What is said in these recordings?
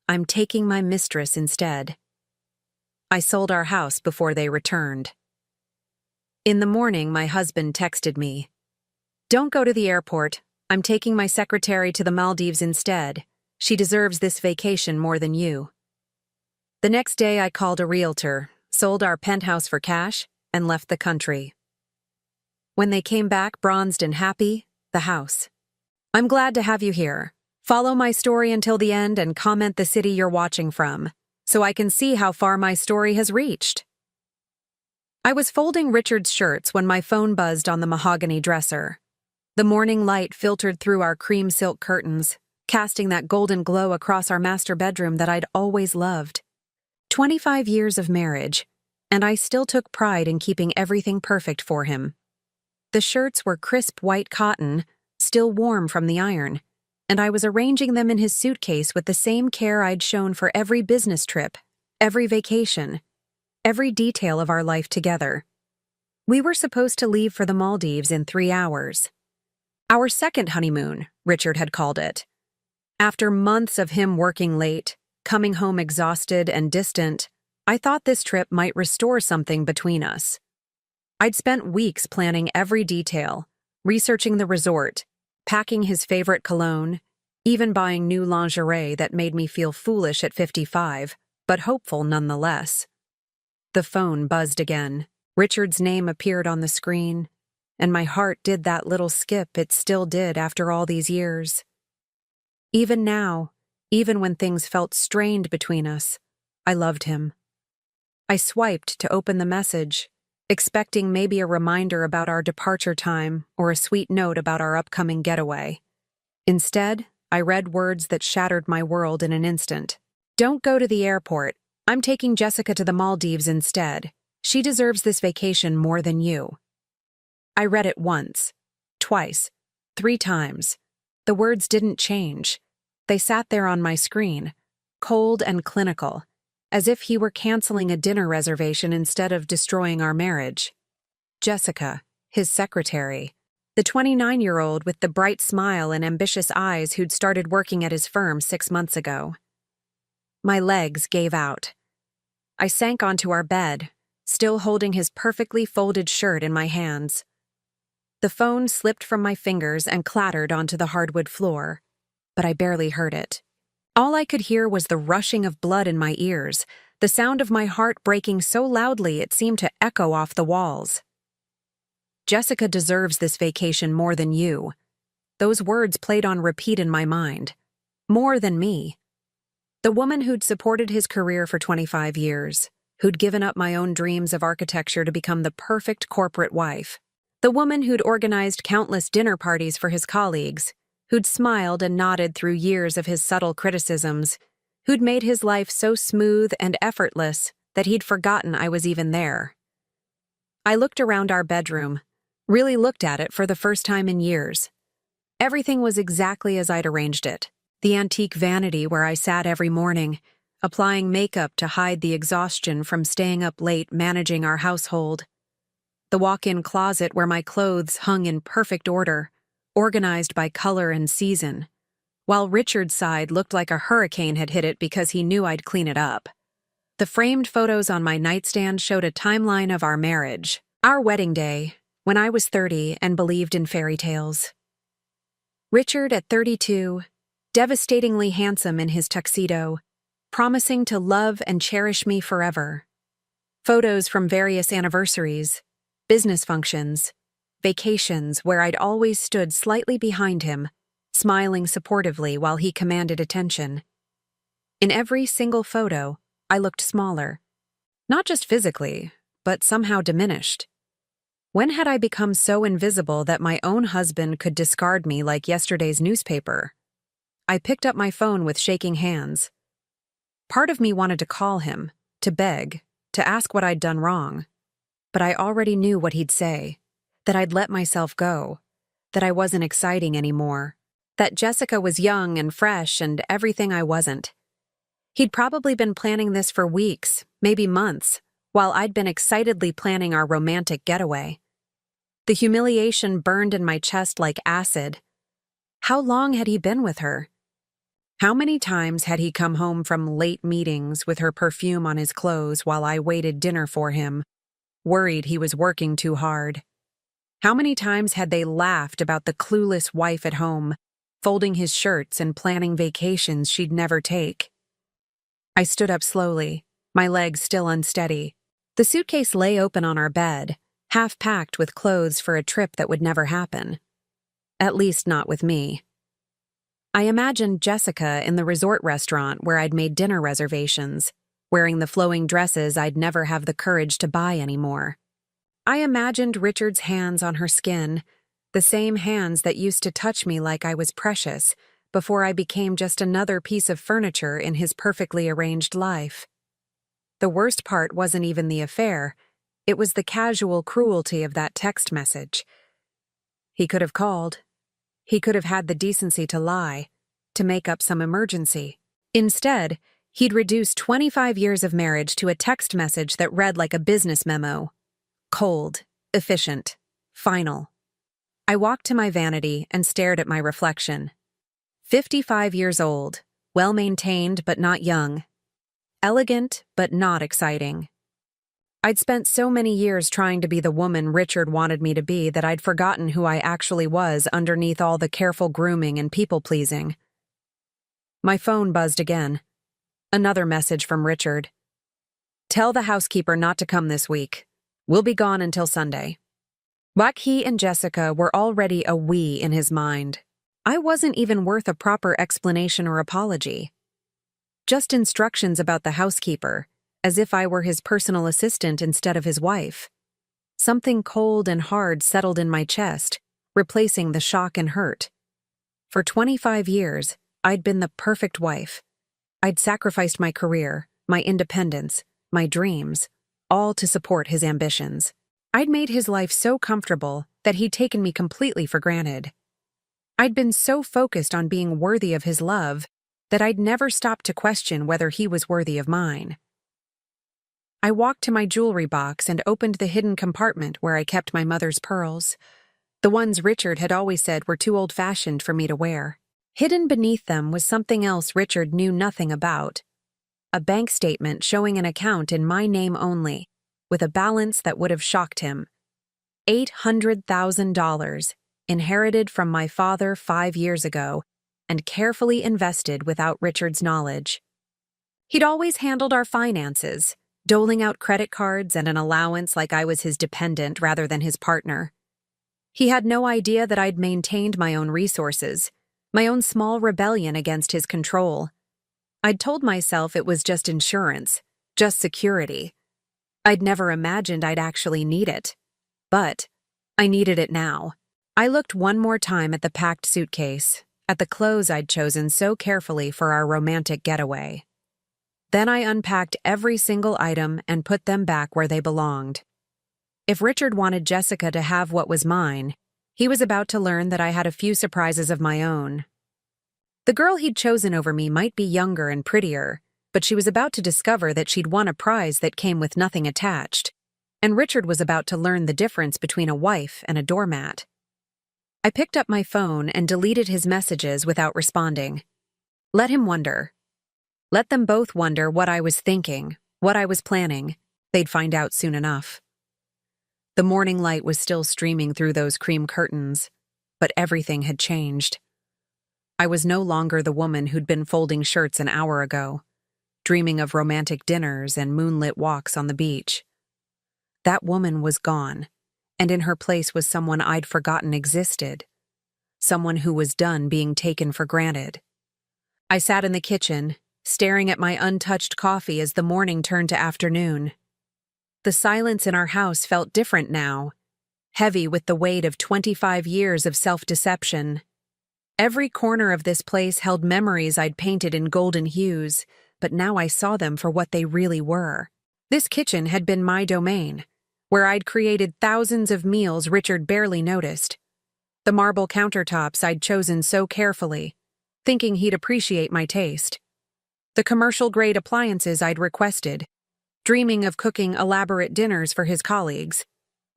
I'm taking my mistress instead. I sold our house before they returned. In the morning, my husband texted me, "Don't go to the airport. I'm taking my secretary to the Maldives instead. She deserves this vacation more than you." The next day, I called a realtor, sold our penthouse for cash, and left the country. When they came back bronzed and happy, the house. "I'm glad to have you here. Follow my story until the end and comment the city you're watching from, so I can see how far my story has reached." I was folding Richard's shirts when my phone buzzed on the mahogany dresser. The morning light filtered through our cream silk curtains, casting that golden glow across our master bedroom that I'd always loved. 25 years of marriage, and I still took pride in keeping everything perfect for him. The shirts were crisp white cotton, still warm from the iron, and I was arranging them in his suitcase with the same care I'd shown for every business trip, every vacation, every detail of our life together. We were supposed to leave for the Maldives in 3 hours. Our second honeymoon, Richard had called it. After months of him working late, coming home exhausted and distant, I thought this trip might restore something between us. I'd spent weeks planning every detail, researching the resort, packing his favorite cologne, even buying new lingerie that made me feel foolish at 55, but hopeful nonetheless. The phone buzzed again. Richard's name appeared on the screen, and my heart did that little skip it still did after all these years. Even now, even when things felt strained between us, I loved him. I swiped to open the message, expecting maybe a reminder about our departure time or a sweet note about our upcoming getaway. Instead, I read words that shattered my world in an instant. "Don't go to the airport. I'm taking Jessica to the Maldives instead. She deserves this vacation more than you." I read it once, twice, 3 times. The words didn't change. They sat there on my screen, cold and clinical, as if he were canceling a dinner reservation instead of destroying our marriage. Jessica, his secretary, the 29-year-old with the bright smile and ambitious eyes who'd started working at his firm 6 months ago. My legs gave out. I sank onto our bed, still holding his perfectly folded shirt in my hands. The phone slipped from my fingers and clattered onto the hardwood floor, but I barely heard it. All I could hear was the rushing of blood in my ears, the sound of my heart breaking so loudly it seemed to echo off the walls. "Jessica deserves this vacation more than you." Those words played on repeat in my mind. More than me. The woman who'd supported his career for 25 years, who'd given up my own dreams of architecture to become the perfect corporate wife. The woman who'd organized countless dinner parties for his colleagues, who'd smiled and nodded through years of his subtle criticisms, who'd made his life so smooth and effortless that he'd forgotten I was even there. I looked around our bedroom, really looked at it for the first time in years. Everything was exactly as I'd arranged it. The antique vanity where I sat every morning, applying makeup to hide the exhaustion from staying up late managing our household. The walk-in closet where my clothes hung in perfect order, organized by color and season, while Richard's side looked like a hurricane had hit it because he knew I'd clean it up. The framed photos on my nightstand showed a timeline of our marriage, our wedding day, when I was 30 and believed in fairy tales. Richard at 32, devastatingly handsome in his tuxedo, promising to love and cherish me forever. Photos from various anniversaries, business functions, vacations where I'd always stood slightly behind him, smiling supportively while he commanded attention. In every single photo, I looked smaller. Not just physically, but somehow diminished. When had I become so invisible that my own husband could discard me like yesterday's newspaper? I picked up my phone with shaking hands. Part of me wanted to call him, to beg, to ask what I'd done wrong. But I already knew what he'd say, that I'd let myself go, that I wasn't exciting anymore, that Jessica was young and fresh and everything I wasn't. He'd probably been planning this for weeks, maybe months, while I'd been excitedly planning our romantic getaway. The humiliation burned in my chest like acid. How long had he been with her? How many times had he come home from late meetings with her perfume on his clothes while I waited dinner for him, worried he was working too hard? How many times had they laughed about the clueless wife at home, folding his shirts and planning vacations she'd never take? I stood up slowly, my legs still unsteady. The suitcase lay open on our bed, half packed with clothes for a trip that would never happen. At least not with me. I imagined Jessica in the resort restaurant where I'd made dinner reservations, wearing the flowing dresses I'd never have the courage to buy anymore. I imagined Richard's hands on her skin, the same hands that used to touch me like I was precious before I became just another piece of furniture in his perfectly arranged life. The worst part wasn't even the affair, it was the casual cruelty of that text message. He could have called. He could have had the decency to lie, to make up some emergency. Instead, he'd reduced 25 years of marriage to a text message that read like a business memo. Cold, efficient, final. I walked to my vanity and stared at my reflection. 55 years old, well-maintained but not young. Elegant but not exciting. I'd spent so many years trying to be the woman Richard wanted me to be that I'd forgotten who I actually was underneath all the careful grooming and people-pleasing. My phone buzzed again. Another message from Richard. Tell the housekeeper not to come this week. We'll be gone until Sunday. Like he and Jessica were already a we in his mind. I wasn't even worth a proper explanation or apology. Just instructions about the housekeeper, as if I were his personal assistant instead of his wife. Something cold and hard settled in my chest, replacing the shock and hurt. For 25 years, I'd been the perfect wife. I'd sacrificed my career, my independence, my dreams, all to support his ambitions. I'd made his life so comfortable that he'd taken me completely for granted. I'd been so focused on being worthy of his love that I'd never stopped to question whether he was worthy of mine. I walked to my jewelry box and opened the hidden compartment where I kept my mother's pearls, the ones Richard had always said were too old-fashioned for me to wear. Hidden beneath them was something else Richard knew nothing about. A bank statement showing an account in my name only, with a balance that would have shocked him. $800,000, inherited from my father 5 years ago, and carefully invested without Richard's knowledge. He'd always handled our finances, doling out credit cards and an allowance like I was his dependent rather than his partner. He had no idea that I'd maintained my own resources, my own small rebellion against his control. I'd told myself it was just insurance, just security. I'd never imagined I'd actually need it. But I needed it now. I looked one more time at the packed suitcase, at the clothes I'd chosen so carefully for our romantic getaway. Then I unpacked every single item and put them back where they belonged. If Richard wanted Jessica to have what was mine, he was about to learn that I had a few surprises of my own. The girl he'd chosen over me might be younger and prettier, but she was about to discover that she'd won a prize that came with nothing attached, and Richard was about to learn the difference between a wife and a doormat. I picked up my phone and deleted his messages without responding. Let him wonder. Let them both wonder what I was thinking, what I was planning. They'd find out soon enough. The morning light was still streaming through those cream curtains, but everything had changed. I was no longer the woman who'd been folding shirts an hour ago, dreaming of romantic dinners and moonlit walks on the beach. That woman was gone, and in her place was someone I'd forgotten existed, someone who was done being taken for granted. I sat in the kitchen, staring at my untouched coffee as the morning turned to afternoon. The silence in our house felt different now, heavy with the weight of 25 years of self-deception. Every corner of this place held memories I'd painted in golden hues, but now I saw them for what they really were. This kitchen had been my domain, where I'd created thousands of meals Richard barely noticed. The marble countertops I'd chosen so carefully, thinking he'd appreciate my taste. The commercial-grade appliances I'd requested, dreaming of cooking elaborate dinners for his colleagues,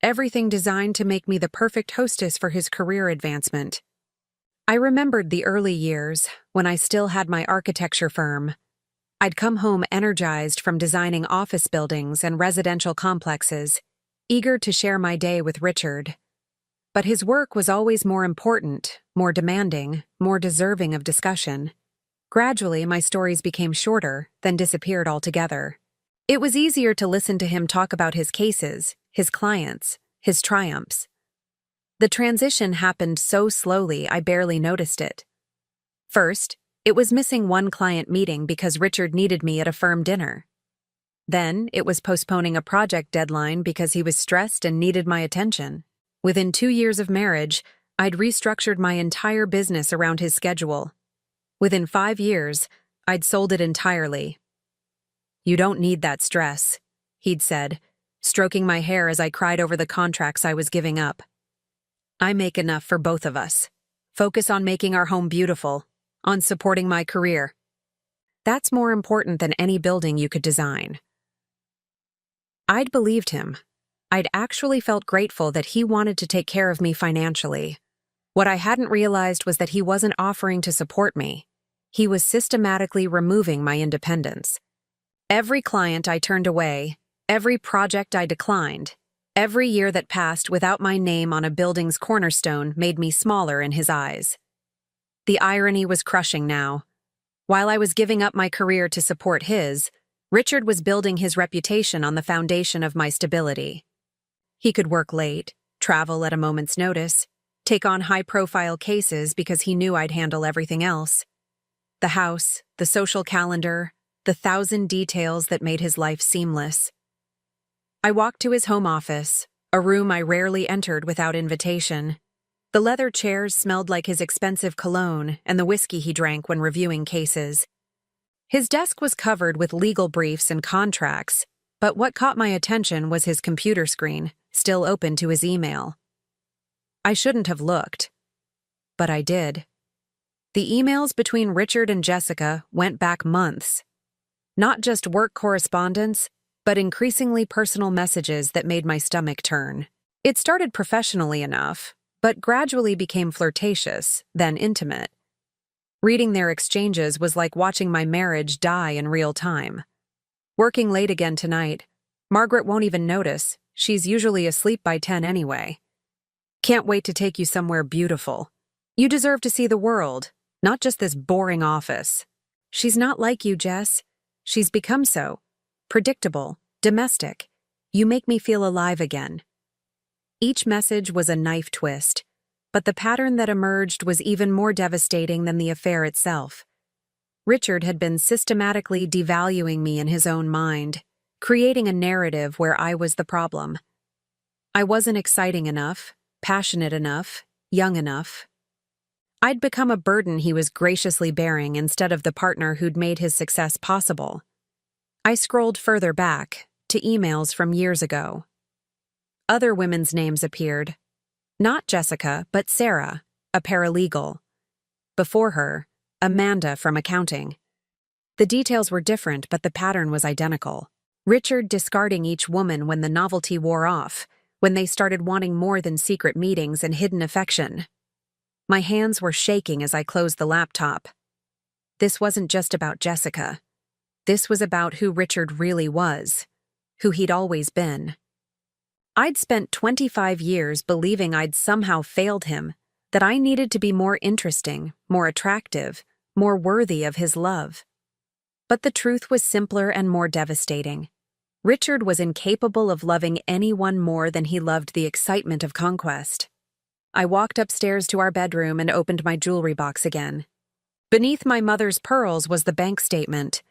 everything designed to make me the perfect hostess for his career advancement. I remembered the early years, when I still had my architecture firm. I'd come home energized from designing office buildings and residential complexes, eager to share my day with Richard. But his work was always more important, more demanding, more deserving of discussion. Gradually, my stories became shorter, then disappeared altogether. It was easier to listen to him talk about his cases, his clients, his triumphs. The transition happened so slowly I barely noticed it. First, it was missing one client meeting because Richard needed me at a firm dinner. Then, it was postponing a project deadline because he was stressed and needed my attention. Within 2 years of marriage, I'd restructured my entire business around his schedule. Within 5 years, I'd sold it entirely. "You don't need that stress," he'd said, stroking my hair as I cried over the contracts I was giving up. "I make enough for both of us. Focus on making our home beautiful, on supporting my career. That's more important than any building you could design." I'd believed him. I'd actually felt grateful that he wanted to take care of me financially. What I hadn't realized was that he wasn't offering to support me. He was systematically removing my independence. Every client I turned away, every project I declined, every year that passed without my name on a building's cornerstone made me smaller in his eyes. The irony was crushing now. While I was giving up my career to support his, Richard was building his reputation on the foundation of my stability. He could work late, travel at a moment's notice, take on high-profile cases because he knew I'd handle everything else. The house, the social calendar, the 1,000 details that made his life seamless. I walked to his home office, a room I rarely entered without invitation. The leather chairs smelled like his expensive cologne and the whiskey he drank when reviewing cases. His desk was covered with legal briefs and contracts, but what caught my attention was his computer screen, still open to his email. I shouldn't have looked, but I did. The emails between Richard and Jessica went back months. Not just work correspondence, but increasingly personal messages that made my stomach turn. It started professionally enough, but gradually became flirtatious, then intimate. Reading their exchanges was like watching my marriage die in real time. "Working late again tonight. Margaret won't even notice. She's usually asleep by 10 anyway. Can't wait to take you somewhere beautiful. You deserve to see the world, not just this boring office. She's not like you, Jess. She's become so. Predictable, domestic. You make me feel alive again." Each message was a knife twist, but the pattern that emerged was even more devastating than the affair itself. Richard had been systematically devaluing me in his own mind, creating a narrative where I was the problem. I wasn't exciting enough, passionate enough, young enough. I'd become a burden he was graciously bearing instead of the partner who'd made his success possible. I scrolled further back, to emails from years ago. Other women's names appeared. Not Jessica, but Sarah, a paralegal. Before her, Amanda from accounting. The details were different, but the pattern was identical. Richard discarding each woman when the novelty wore off, when they started wanting more than secret meetings and hidden affection. My hands were shaking as I closed the laptop. This wasn't just about Jessica. This was about who Richard really was, who he'd always been. I'd spent 25 years believing I'd somehow failed him, that I needed to be more interesting, more attractive, more worthy of his love. But the truth was simpler and more devastating. Richard was incapable of loving anyone more than he loved the excitement of conquest. I walked upstairs to our bedroom and opened my jewelry box again. Beneath my mother's pearls was the bank statement,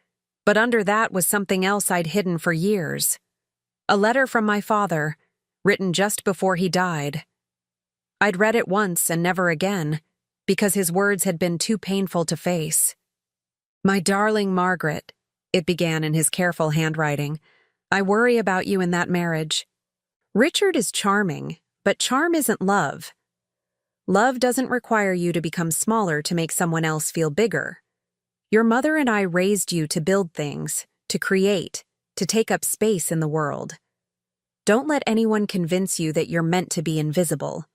but under that was something else I'd hidden for years. A letter from my father, written just before he died. I'd read it once and never again, because his words had been too painful to face. "My darling Margaret," it began in his careful handwriting, "I worry about you in that marriage. Richard is charming, but charm isn't love. Love doesn't require you to become smaller to make someone else feel bigger. Your mother and I raised you to build things, to create, to take up space in the world. Don't let anyone convince you that you're meant to be invisible."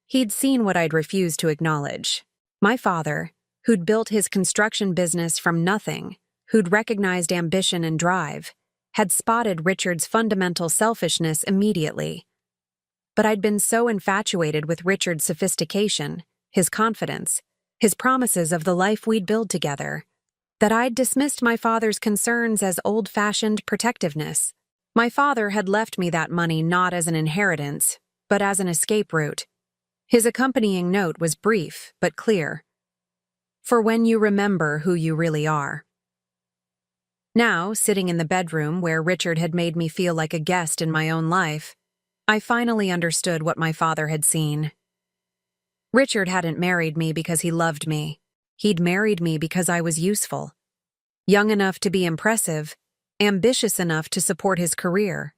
He'd seen what I'd refused to acknowledge. My father, who'd built his construction business from nothing, who'd recognized ambition and drive, had spotted Richard's fundamental selfishness immediately. But I'd been so infatuated with Richard's sophistication, his confidence, his promises of the life we'd build together, that I'd dismissed my father's concerns as old-fashioned protectiveness. My father had left me that money not as an inheritance, but as an escape route. His accompanying note was brief but clear. For when you remember who you really are. Now, sitting in the bedroom where Richard had made me feel like a guest in my own life, I finally understood what my father had seen. Richard hadn't married me because he loved me. He'd married me because I was useful. Young enough to be impressive, ambitious enough to support his career,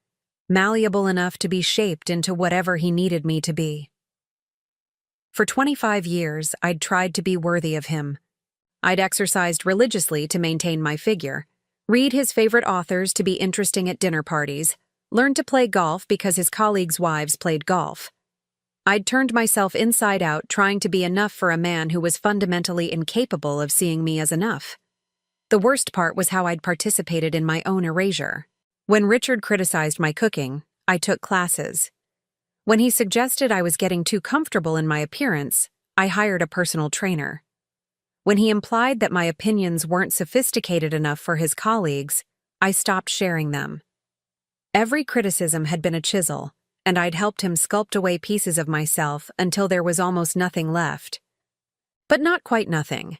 malleable enough to be shaped into whatever he needed me to be. For 25 years, I'd tried to be worthy of him. I'd exercised religiously to maintain my figure, read his favorite authors to be interesting at dinner parties, learned to play golf because his colleagues' wives played golf. I'd turned myself inside out trying to be enough for a man who was fundamentally incapable of seeing me as enough. The worst part was how I'd participated in my own erasure. When Richard criticized my cooking, I took classes. When he suggested I was getting too comfortable in my appearance, I hired a personal trainer. When he implied that my opinions weren't sophisticated enough for his colleagues, I stopped sharing them. Every criticism had been a chisel, and I'd helped him sculpt away pieces of myself until there was almost nothing left. But not quite nothing.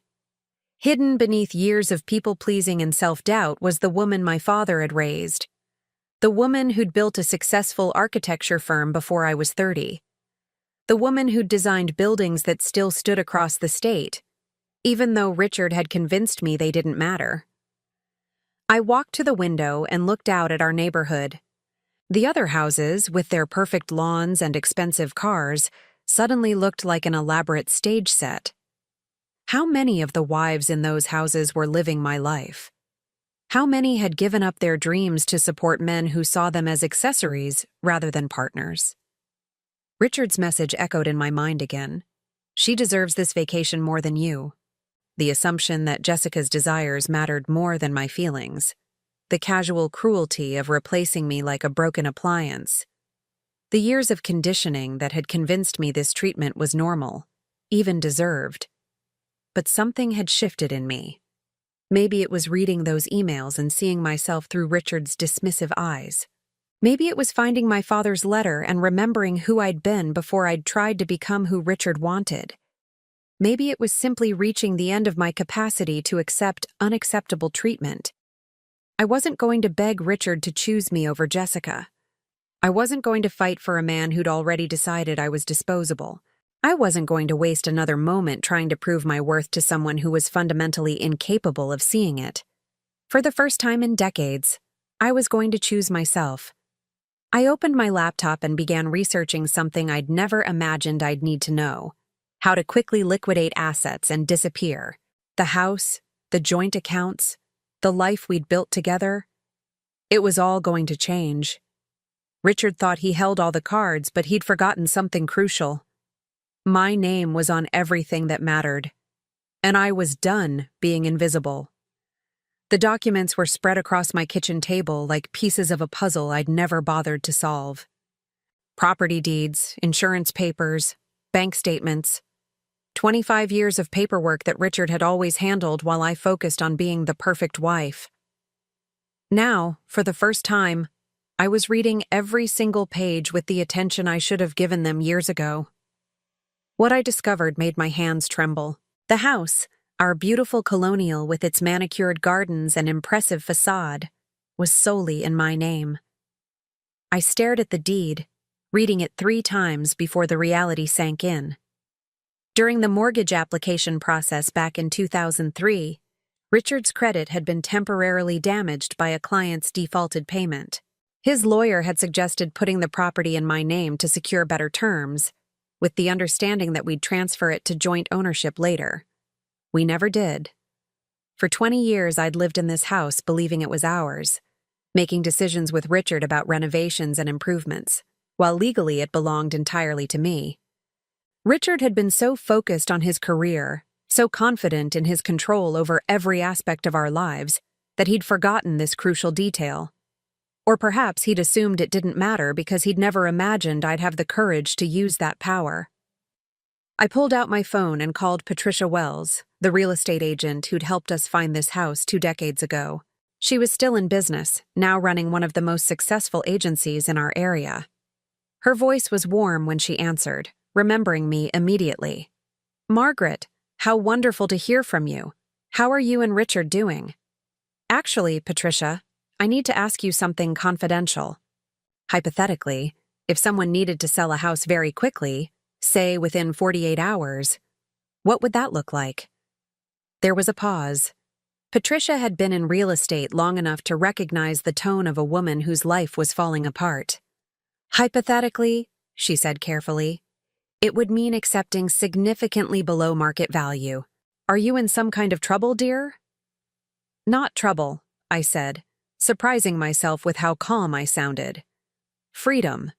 Hidden beneath years of people-pleasing and self-doubt was the woman my father had raised. The woman who'd built a successful architecture firm before I was 30. The woman who'd designed buildings that still stood across the state, even though Richard had convinced me they didn't matter. I walked to the window and looked out at our neighborhood. The other houses, with their perfect lawns and expensive cars, suddenly looked like an elaborate stage set. How many of the wives in those houses were living my life? How many had given up their dreams to support men who saw them as accessories rather than partners? Richard's message echoed in my mind again. She deserves this vacation more than you. The assumption that Jessica's desires mattered more than my feelings. The casual cruelty of replacing me like a broken appliance. The years of conditioning that had convinced me this treatment was normal, even deserved. But something had shifted in me. Maybe it was reading those emails and seeing myself through Richard's dismissive eyes. Maybe it was finding my father's letter and remembering who I'd been before I'd tried to become who Richard wanted. Maybe it was simply reaching the end of my capacity to accept unacceptable treatment. I wasn't going to beg Richard to choose me over Jessica. I wasn't going to fight for a man who'd already decided I was disposable. I wasn't going to waste another moment trying to prove my worth to someone who was fundamentally incapable of seeing it. For the first time in decades, I was going to choose myself. I opened my laptop and began researching something I'd never imagined I'd need to know: how to quickly liquidate assets and disappear. The house, the joint accounts, the life we'd built together. It was all going to change. Richard thought he held all the cards, but he'd forgotten something crucial. My name was on everything that mattered, and I was done being invisible. The documents were spread across my kitchen table like pieces of a puzzle I'd never bothered to solve. Property deeds, insurance papers, bank statements. 25 years of paperwork that Richard had always handled while I focused on being the perfect wife. Now, for the first time, I was reading every single page with the attention I should have given them years ago. What I discovered made my hands tremble. The house, our beautiful colonial with its manicured gardens and impressive facade, was solely in my name. I stared at the deed, reading it 3 times before the reality sank in. During the mortgage application process back in 2003, Richard's credit had been temporarily damaged by a client's defaulted payment. His lawyer had suggested putting the property in my name to secure better terms, with the understanding that we'd transfer it to joint ownership later. We never did. For 20 years, I'd lived in this house believing it was ours, making decisions with Richard about renovations and improvements, while legally it belonged entirely to me. Richard had been so focused on his career, so confident in his control over every aspect of our lives that he'd forgotten this crucial detail. Or perhaps he'd assumed it didn't matter because he'd never imagined I'd have the courage to use that power. I pulled out my phone and called Patricia Wells, the real estate agent who'd helped us find this house 2 decades ago. She was still in business, now running one of the most successful agencies in our area. Her voice was warm when she answered, remembering me immediately. "Margaret, how wonderful to hear from you. How are you and Richard doing?" "Actually, Patricia, I need to ask you something confidential. Hypothetically, if someone needed to sell a house very quickly, say within 48 hours, what would that look like?" There was a pause. Patricia had been in real estate long enough to recognize the tone of a woman whose life was falling apart. "Hypothetically," she said carefully, "it would mean accepting significantly below market value. Are you in some kind of trouble, dear?" "Not trouble," I said, surprising myself with how calm I sounded. "Freedom."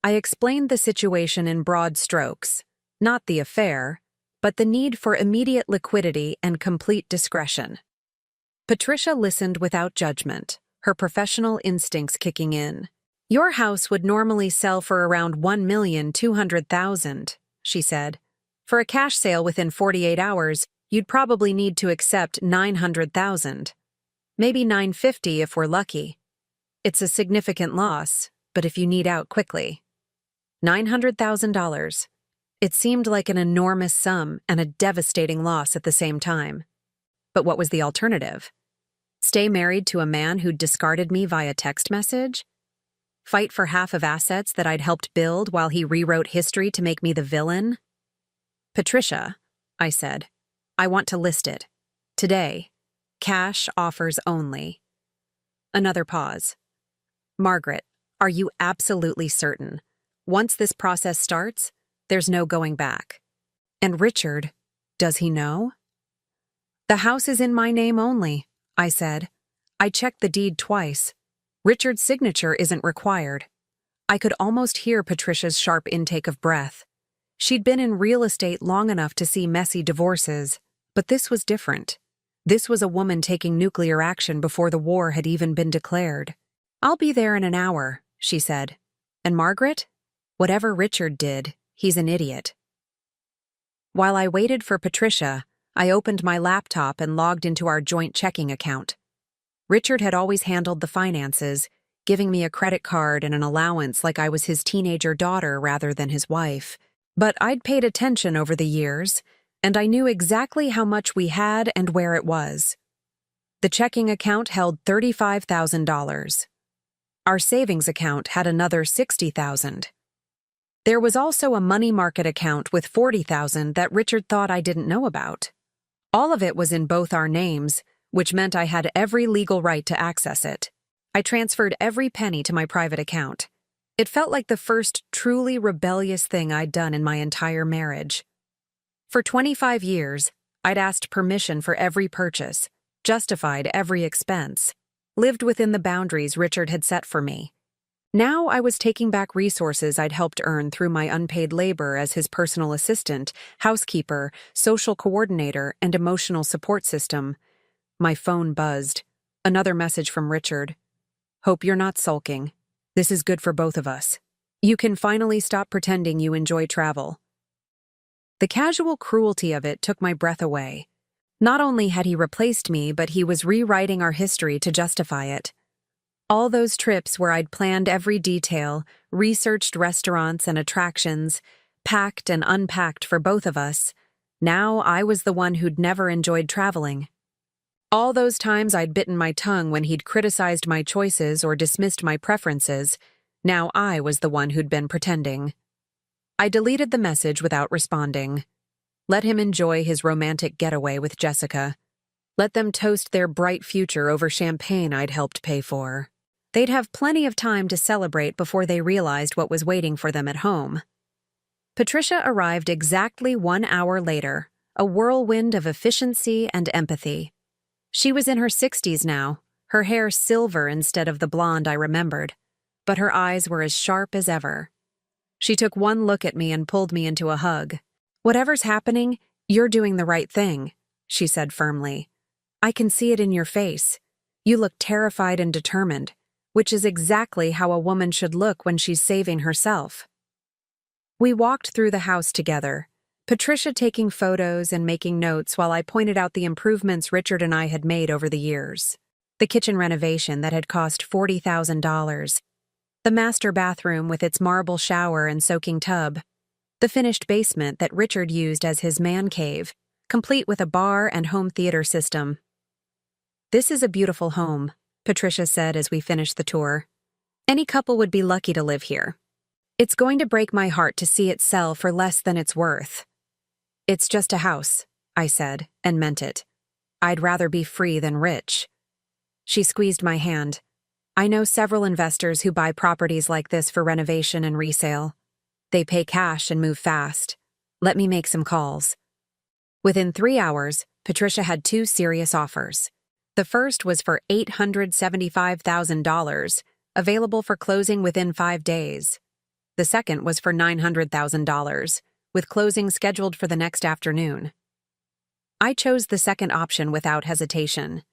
I explained the situation in broad strokes, not the affair, but the need for immediate liquidity and complete discretion. Patricia listened without judgment, her professional instincts kicking in. "Your house would normally sell for around $1,200,000, she said. "For a cash sale within 48 hours, you'd probably need to accept $900,000. Maybe $950 if we're lucky. It's a significant loss, but if you need out quickly." $900,000. It seemed like an enormous sum and a devastating loss at the same time. But what was the alternative? Stay married to a man who'd discarded me via text message? Fight for half of assets that I'd helped build while he rewrote history to make me the villain? "Patricia," I said, "I want to list it. Today. Cash offers only." Another pause. "Margaret, are you absolutely certain? Once this process starts, there's no going back. And Richard, does he know?" "The house is in my name only," I said. "I checked the deed twice. Richard's signature isn't required." I could almost hear Patricia's sharp intake of breath. She'd been in real estate long enough to see messy divorces, but this was different. This was a woman taking nuclear action before the war had even been declared. "I'll be there in an hour," she said. "And Margaret? Whatever Richard did, he's an idiot." While I waited for Patricia, I opened my laptop and logged into our joint checking account. Richard had always handled the finances, giving me a credit card and an allowance like I was his teenager daughter rather than his wife. But I'd paid attention over the years, and I knew exactly how much we had and where it was. The checking account held $35,000. Our savings account had another $60,000. There was also a money market account with $40,000 that Richard thought I didn't know about. All of it was in both our names, which meant I had every legal right to access it. I transferred every penny to my private account. It felt like the first truly rebellious thing I'd done in my entire marriage. For 25 years, I'd asked permission for every purchase, justified every expense, lived within the boundaries Richard had set for me. Now I was taking back resources I'd helped earn through my unpaid labor as his personal assistant, housekeeper, social coordinator, and emotional support system. My phone buzzed. Another message from Richard. "Hope you're not sulking. This is good for both of us. You can finally stop pretending you enjoy travel." The casual cruelty of it took my breath away. Not only had he replaced me, but he was rewriting our history to justify it. All those trips where I'd planned every detail, researched restaurants and attractions, packed and unpacked for both of us, now I was the one who'd never enjoyed traveling. All those times I'd bitten my tongue when he'd criticized my choices or dismissed my preferences, now I was the one who'd been pretending. I deleted the message without responding. Let him enjoy his romantic getaway with Jessica. Let them toast their bright future over champagne I'd helped pay for. They'd have plenty of time to celebrate before they realized what was waiting for them at home. Patricia arrived exactly 1 hour later, a whirlwind of efficiency and empathy. She was in her 60s now, her hair silver instead of the blonde I remembered, but her eyes were as sharp as ever. She took one look at me and pulled me into a hug. "Whatever's happening, "You're doing the right thing," she said firmly. "I can see it in your face. You look terrified and determined, which is exactly how a woman should look when she's saving herself." We walked through the house together, Patricia taking photos and making notes while I pointed out the improvements Richard and I had made over the years. The kitchen renovation that had cost $40,000, the master bathroom with its marble shower and soaking tub, the finished basement that Richard used as his man cave, complete with a bar and home theater system. "This is a beautiful home," Patricia said as we finished the tour. "Any couple would be lucky to live here. It's going to break my heart to see it sell for less than it's worth." "It's just a house," I said, and meant it. "I'd rather be free than rich." She squeezed my hand. "I know several investors who buy properties like this for renovation and resale. They pay cash and move fast. Let me make some calls." Within 3 hours, Patricia had 2 serious offers. The first was for $875,000, available for closing within 5 days. The second was for $900,000, with closing scheduled for the next afternoon. I chose the second option without hesitation.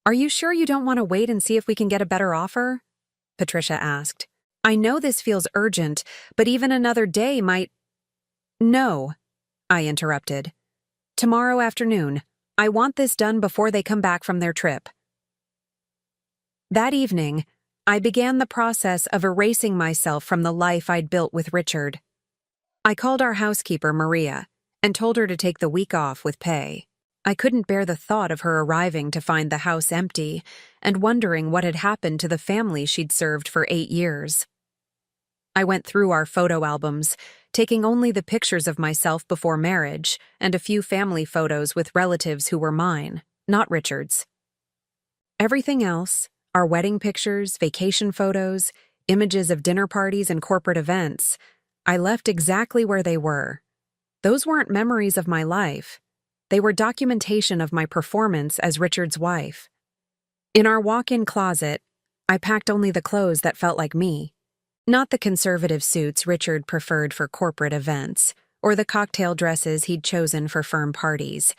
"Are you sure you don't want to wait and see if we can get a better offer?" Patricia asked. "I know this feels urgent, but even another day might—" "No," I interrupted. "Tomorrow afternoon. I want this done before they come back from their trip." That evening, I began the process of erasing myself from the life I'd built with Richard. I called our housekeeper, Maria, and told her to take the week off with pay. I couldn't bear the thought of her arriving to find the house empty and wondering what had happened to the family she'd served for 8 years. I went through our photo albums, taking only the pictures of myself before marriage and a few family photos with relatives who were mine, not Richard's. Everything else, our wedding pictures, vacation photos, images of dinner parties and corporate events, I left exactly where they were. Those weren't memories of my life. They were documentation of my performance as Richard's wife. In our walk-in closet, I packed only the clothes that felt like me. Not the conservative suits Richard preferred for corporate events, or the cocktail dresses he'd chosen for firm parties,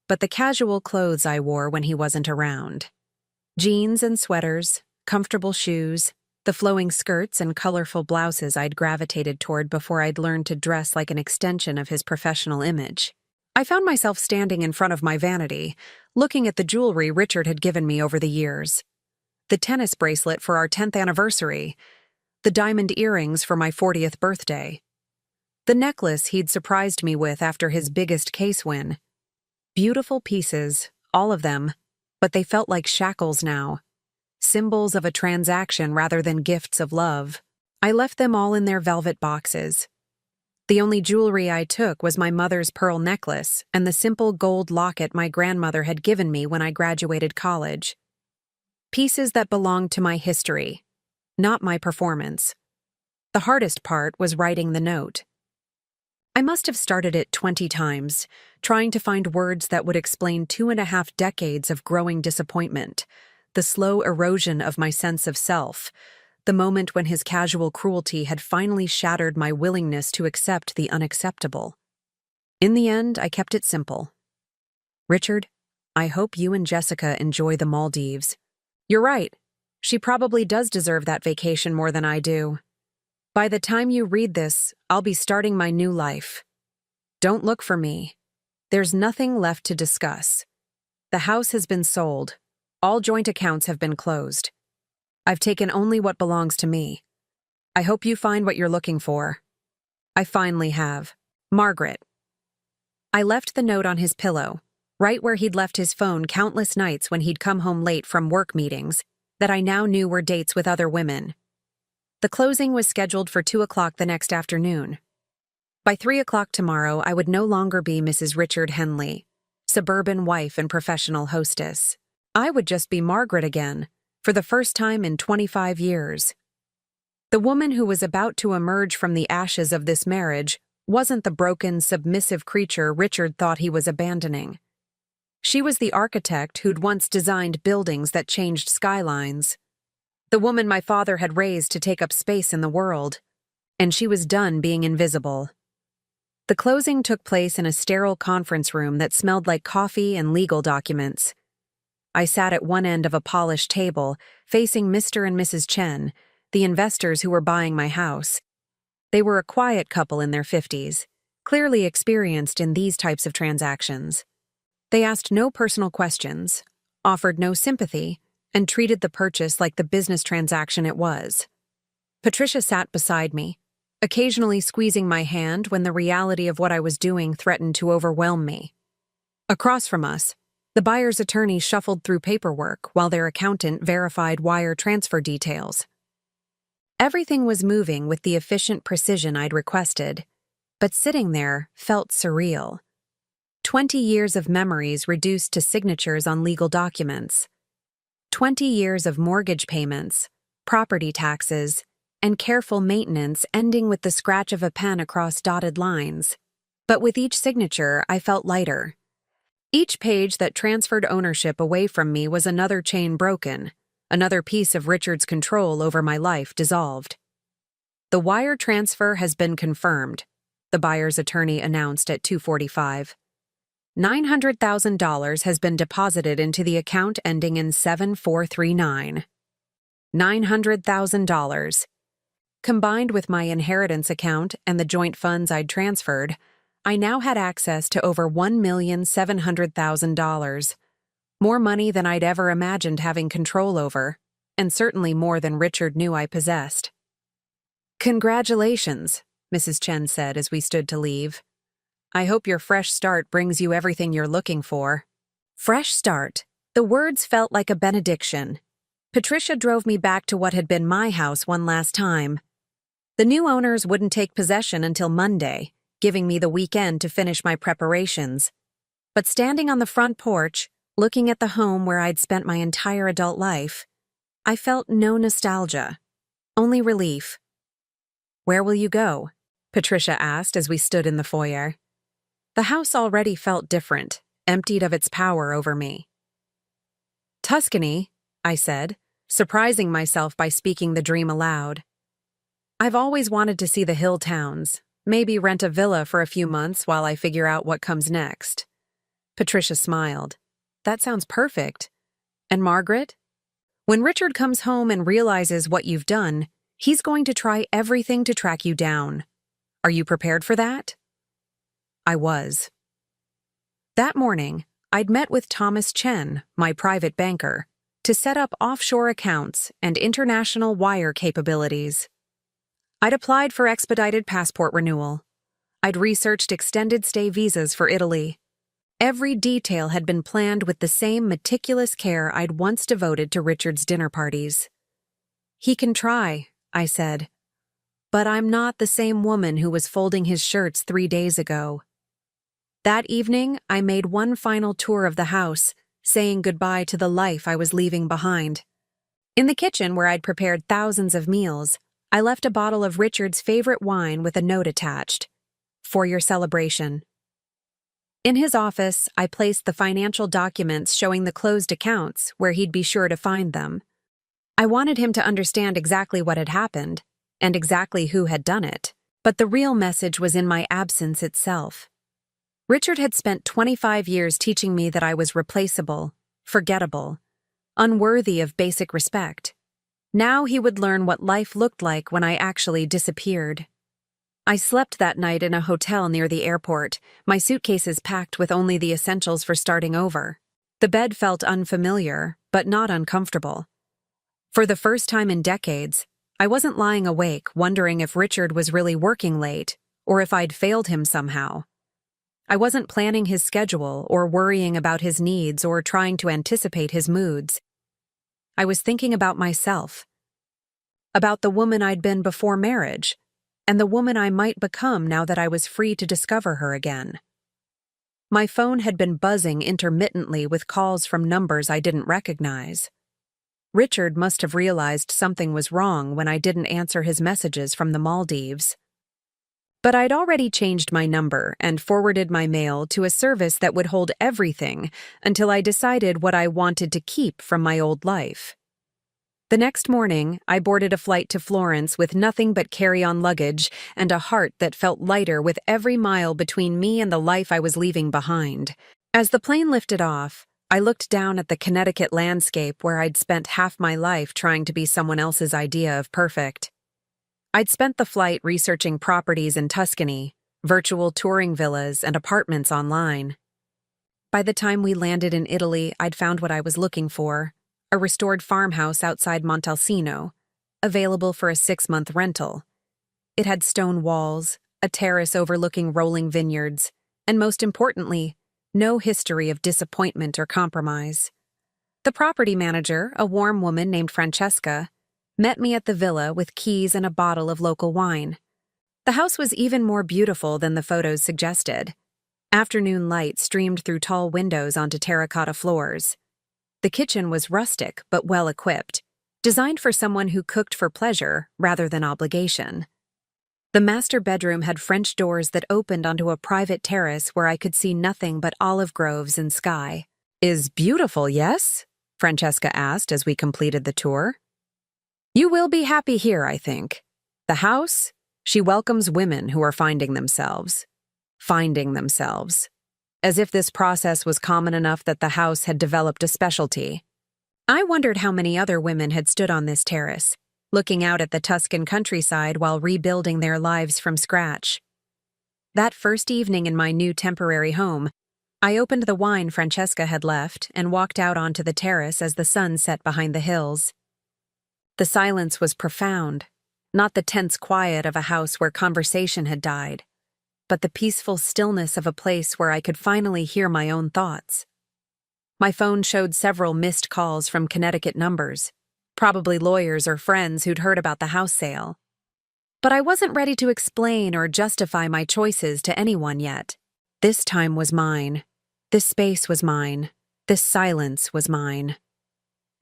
but the casual clothes I wore when he wasn't around. Jeans and sweaters, comfortable shoes, the flowing skirts and colorful blouses I'd gravitated toward before I'd learned to dress like an extension of his professional image. I found myself standing in front of my vanity, looking at the jewelry Richard had given me over the years. The tennis bracelet for our 10th anniversary, the diamond earrings for my 40th birthday, the necklace he'd surprised me with after his biggest case win. Beautiful pieces, all of them, but they felt like shackles now, symbols of a transaction rather than gifts of love. I left them all in their velvet boxes. The only jewelry I took was my mother's pearl necklace and the simple gold locket my grandmother had given me when I graduated college. Pieces that belonged to my history, not my performance. The hardest part was writing the note. I must have started it 20 times, trying to find words that would explain 2.5 decades of growing disappointment, the slow erosion of my sense of self, the moment when his casual cruelty had finally shattered my willingness to accept the unacceptable. In the end, I kept it simple. "Richard, I hope you and Jessica enjoy the Maldives. You're right. She probably does deserve that vacation more than I do. By the time you read this, I'll be starting my new life. Don't look for me. There's nothing left to discuss. The house has been sold. All joint accounts have been closed. I've taken only what belongs to me. I hope you find what you're looking for. I finally have. Margaret." I left the note on his pillow, right where he'd left his phone countless nights when he'd come home late from work meetings that I now knew were dates with other women. The closing was scheduled for 2 o'clock the next afternoon. By 3 o'clock tomorrow, I would no longer be Mrs. Richard Henley, suburban wife and professional hostess. I would just be Margaret again, for the first time in 25 years. The woman who was about to emerge from the ashes of this marriage wasn't the broken, submissive creature Richard thought he was abandoning. She was the architect who'd once designed buildings that changed skylines. The woman my father had raised to take up space in the world. And she was done being invisible. The closing took place in a sterile conference room that smelled like coffee and legal documents. I sat at one end of a polished table, facing Mr. and Mrs. Chen, the investors who were buying my house. They were a quiet couple in their 50s, clearly experienced in these types of transactions. They asked no personal questions, offered no sympathy, and treated the purchase like the business transaction it was. Patricia sat beside me, occasionally squeezing my hand when the reality of what I was doing threatened to overwhelm me. Across from us, the buyer's attorney shuffled through paperwork while their accountant verified wire transfer details. Everything was moving with the efficient precision I'd requested, but sitting there felt surreal. 20 years of memories reduced to signatures on legal documents. 20 years of mortgage payments, property taxes, and careful maintenance ending with the scratch of a pen across dotted lines. But with each signature, I felt lighter. Each page that transferred ownership away from me was another chain broken, another piece of Richard's control over my life dissolved. The wire transfer has been confirmed, the buyer's attorney announced at 2:45. $900,000 has been deposited into the account ending in 7439. $900,000. Combined with my inheritance account and the joint funds I'd transferred, I now had access to over $1,700,000. More money than I'd ever imagined having control over, and certainly more than Richard knew I possessed. "Congratulations," Mrs. Chen said as we stood to leave. "I hope your fresh start brings you everything you're looking for." Fresh start. The words felt like a benediction. Patricia drove me back to what had been my house one last time. The new owners wouldn't take possession until Monday, giving me the weekend to finish my preparations. But standing on the front porch, looking at the home where I'd spent my entire adult life, I felt no nostalgia, only relief. "Where will you go?" Patricia asked as we stood in the foyer. The house already felt different, emptied of its power over me. "Tuscany," I said, surprising myself by speaking the dream aloud. "I've always wanted to see the hill towns, maybe rent a villa for a few months while I figure out what comes next." Patricia smiled. "That sounds perfect. And Margaret? When Richard comes home and realizes what you've done, he's going to try everything to track you down. Are you prepared for that?" I was. That morning, I'd met with Thomas Chen, my private banker, to set up offshore accounts and international wire capabilities. I'd applied for expedited passport renewal. I'd researched extended stay visas for Italy. Every detail had been planned with the same meticulous care I'd once devoted to Richard's dinner parties. "He can try," I said. "But I'm not the same woman who was folding his shirts 3 days ago." That evening, I made one final tour of the house, saying goodbye to the life I was leaving behind. In the kitchen, where I'd prepared thousands of meals, I left a bottle of Richard's favorite wine with a note attached. "For your celebration." In his office, I placed the financial documents showing the closed accounts where he'd be sure to find them. I wanted him to understand exactly what had happened, and exactly who had done it, but the real message was in my absence itself. Richard had spent 25 years teaching me that I was replaceable, forgettable, unworthy of basic respect. Now he would learn what life looked like when I actually disappeared. I slept that night in a hotel near the airport, my suitcases packed with only the essentials for starting over. The bed felt unfamiliar, but not uncomfortable. For the first time in decades, I wasn't lying awake wondering if Richard was really working late, or if I'd failed him somehow. I wasn't planning his schedule or worrying about his needs or trying to anticipate his moods. I was thinking about myself, about the woman I'd been before marriage, and the woman I might become now that I was free to discover her again. My phone had been buzzing intermittently with calls from numbers I didn't recognize. Richard must have realized something was wrong when I didn't answer his messages from the Maldives. But I'd already changed my number and forwarded my mail to a service that would hold everything until I decided what I wanted to keep from my old life. The next morning, I boarded a flight to Florence with nothing but carry-on luggage and a heart that felt lighter with every mile between me and the life I was leaving behind. As the plane lifted off, I looked down at the Connecticut landscape where I'd spent half my life trying to be someone else's idea of perfect. I'd spent the flight researching properties in Tuscany, virtual touring villas, and apartments online. By the time we landed in Italy, I'd found what I was looking for: a restored farmhouse outside Montalcino, available for a 6-month rental. It had stone walls, a terrace overlooking rolling vineyards, and most importantly, no history of disappointment or compromise. The property manager, a warm woman named Francesca, met me at the villa with keys and a bottle of local wine. The house was even more beautiful than the photos suggested. Afternoon light streamed through tall windows onto terracotta floors. The kitchen was rustic but well-equipped, designed for someone who cooked for pleasure rather than obligation. The master bedroom had French doors that opened onto a private terrace where I could see nothing but olive groves and sky. "Is beautiful, yes?" Francesca asked as we completed the tour. "You will be happy here, I think. The house, she welcomes women who are finding themselves. Finding themselves. As if this process was common enough that the house had developed a specialty. I wondered how many other women had stood on this terrace, looking out at the Tuscan countryside while rebuilding their lives from scratch. That first evening in my new temporary home, I opened the wine Francesca had left and walked out onto the terrace as the sun set behind the hills. The silence was profound, not the tense quiet of a house where conversation had died, but the peaceful stillness of a place where I could finally hear my own thoughts. My phone showed several missed calls from Connecticut numbers, probably lawyers or friends who'd heard about the house sale. But I wasn't ready to explain or justify my choices to anyone yet. This time was mine. This space was mine. This silence was mine.